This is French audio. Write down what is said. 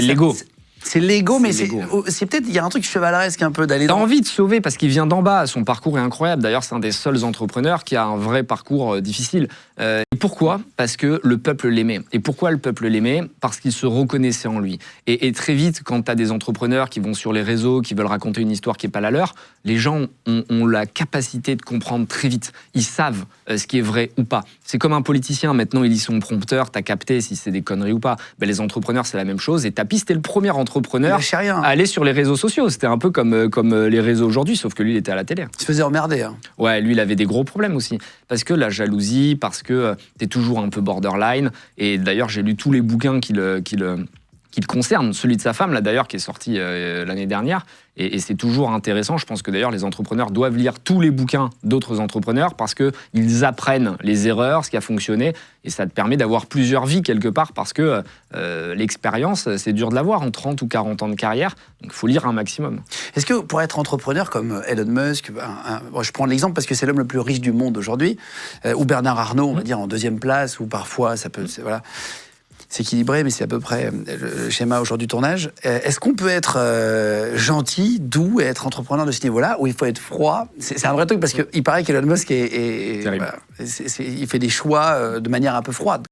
L'ego. C'est l'ego, mais l'ego. c'est peut-être, il y a un truc chevaleresque un peu d'aller T'as dans... envie de sauver parce qu'il vient d'en bas. Son parcours est incroyable. D'ailleurs, c'est un des seuls entrepreneurs qui a un vrai parcours difficile. Et pourquoi ? Parce que le peuple l'aimait. Et pourquoi le peuple l'aimait ? Parce qu'il se reconnaissait en lui. Et très vite, quand tu as des entrepreneurs qui vont sur les réseaux, qui veulent raconter une histoire qui n'est pas la leur, les gens ont la capacité de comprendre très vite. Ils savent ce qui est vrai ou pas. C'est comme un politicien. Maintenant, il lit son prompteur, t'as capté si c'est des conneries ou pas. Ben, les entrepreneurs, c'est la même chose. Et Tapi, c'était le premier entrepreneur à aller sur les réseaux sociaux. C'était un peu comme les réseaux aujourd'hui, sauf que lui, il était à la télé. Il se faisait emmerder. Hein. Ouais, lui, il avait des gros problèmes aussi. Parce que la jalousie, parce que t'es toujours un peu borderline. Et d'ailleurs, j'ai lu tous les bouquins qui le concernent. Celui de sa femme, là, d'ailleurs, qui est sorti l'année dernière. Et c'est toujours intéressant. Je pense que d'ailleurs, les entrepreneurs doivent lire tous les bouquins d'autres entrepreneurs parce qu'ils apprennent les erreurs, ce qui a fonctionné. Et ça te permet d'avoir plusieurs vies quelque part parce que l'expérience, c'est dur de l'avoir en 30 ou 40 ans de carrière. Donc, il faut lire un maximum. Est-ce que pour être entrepreneur comme Elon Musk, je prends l'exemple parce que c'est l'homme le plus riche du monde aujourd'hui, ou Bernard Arnault, on va dire en deuxième place, ou parfois ça peut... Voilà. C'est équilibré, mais c'est à peu près le schéma aujourd'hui du tournage. Est-ce qu'on peut être gentil, doux et être entrepreneur de ce niveau-là, ou il faut être froid ? C'est un vrai truc, parce qu'il paraît qu'Elon Musk il fait des choix de manière un peu froide.